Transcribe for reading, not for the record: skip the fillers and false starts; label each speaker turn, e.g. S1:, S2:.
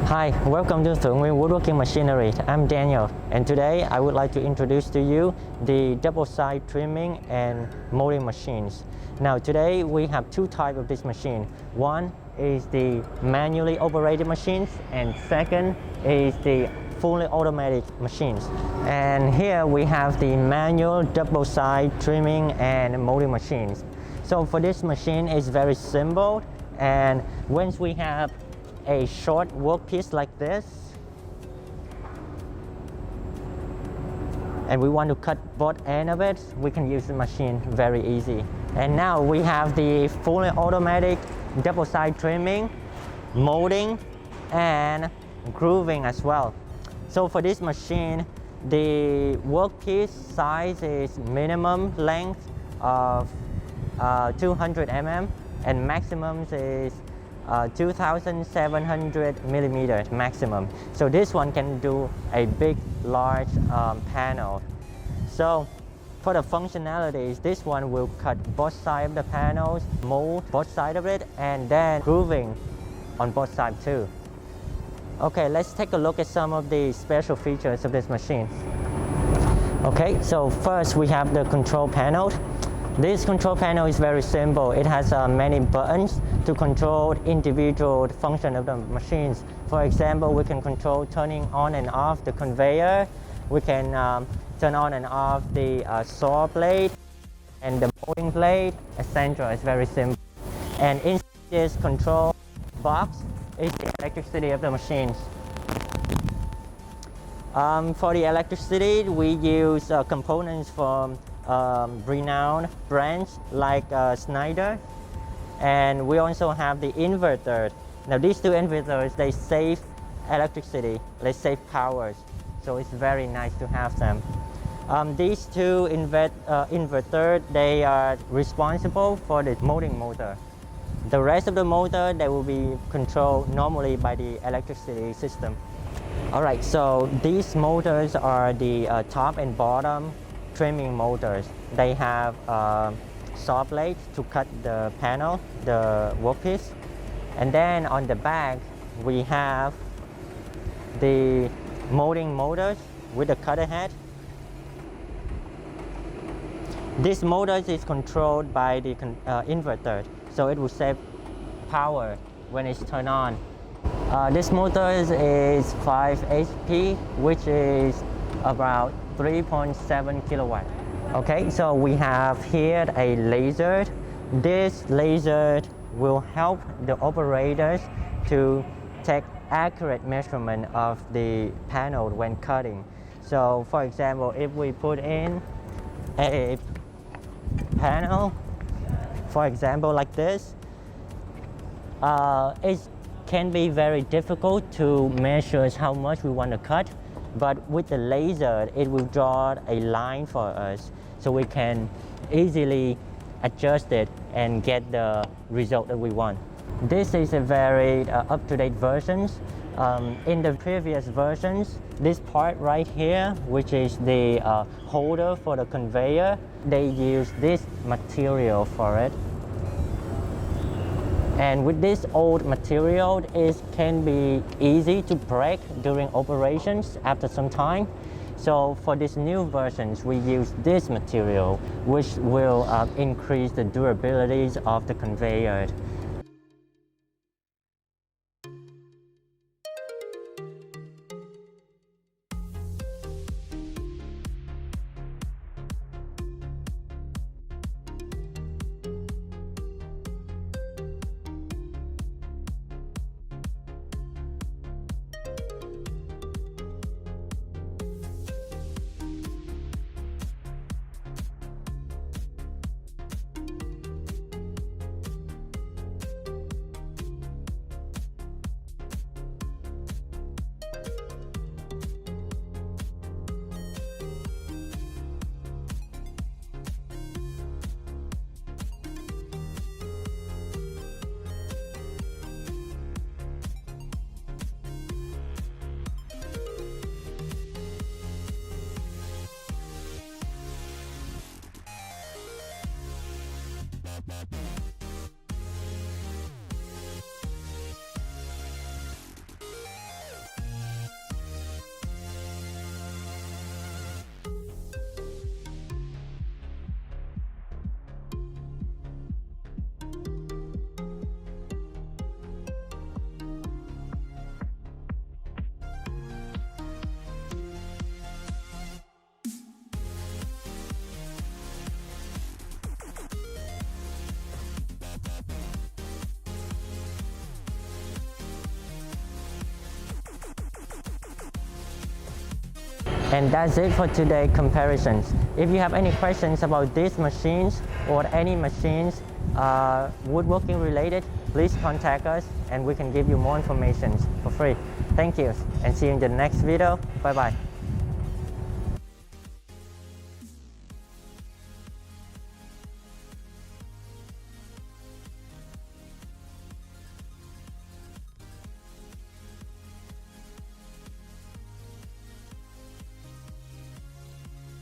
S1: Hi, welcome to THảo UNG NGUYên Woodworking Machinery. I'm Daniel, and today I would like to introduce to you the double-side trimming and molding machines. Now today we have two types of this machine. One is the manually operated machines, and second is the fully automatic machines. And here we have the manual double-side trimming and molding machines. So for this machine, it's very simple, and once we have a short workpiece like this, and we want to cut both ends of it, we can use the machine very easy. And now we have the fully automatic double-side trimming, molding, and grooving as well. So for this machine, the workpiece size is minimum length of 200 mm and maximum is 2,700 millimeters maximum. So this one can do a big, large panel. So for the functionalities, this one will cut both sides of the panels, mold both sides of it, and then grooving on both sides too. Okay, let's take a look at some of the special features of this machine. Okay, so first we have the control panel. This control panel is very simple. It has many buttons to control individual function of the machines. For example, we can control turning on and off the conveyor. We can turn on and off the saw blade and the molding blade, etc. It's very simple. And inside this control box is the electricity of the machines. For the electricity, we use components from renowned brands like Schneider, and we also have the inverter. Now these two inverters, they save electricity, they save powers, so it's very nice to have them. These two inverters, they are responsible for the molding motor. The rest of the motor, they will be controlled normally by the electricity system. Alright, so these motors are the top and bottom trimming motors. They have saw blades to cut the panel, the workpiece. And then on the back, we have the molding motors with the cutter head. This motor is controlled by the inverter, so it will save power when it's turned on. This motor is 5 HP, which is about 3.7 kilowatt. Okay, so we have here a laser. This laser will help the operators to take accurate measurement of the panel when cutting. So for example, if we put in a panel, for example like this, it can be very difficult to measure how much we want to cut. But with the laser, it will draw a line for us, so we can easily adjust it and get the result that we want. This is a very up-to-date version. In the previous versions, this part right here, which is the holder for the conveyor, they use this material for it. And with this old material, it can be easy to break during operations after some time. So for these new versions, we use this material, which will increase the durability of the conveyor. And that's it for today comparisons. If you have any questions about these machines or any machines woodworking related, please contact us and we can give you more information for free. Thank you and see you in the next video. Bye bye.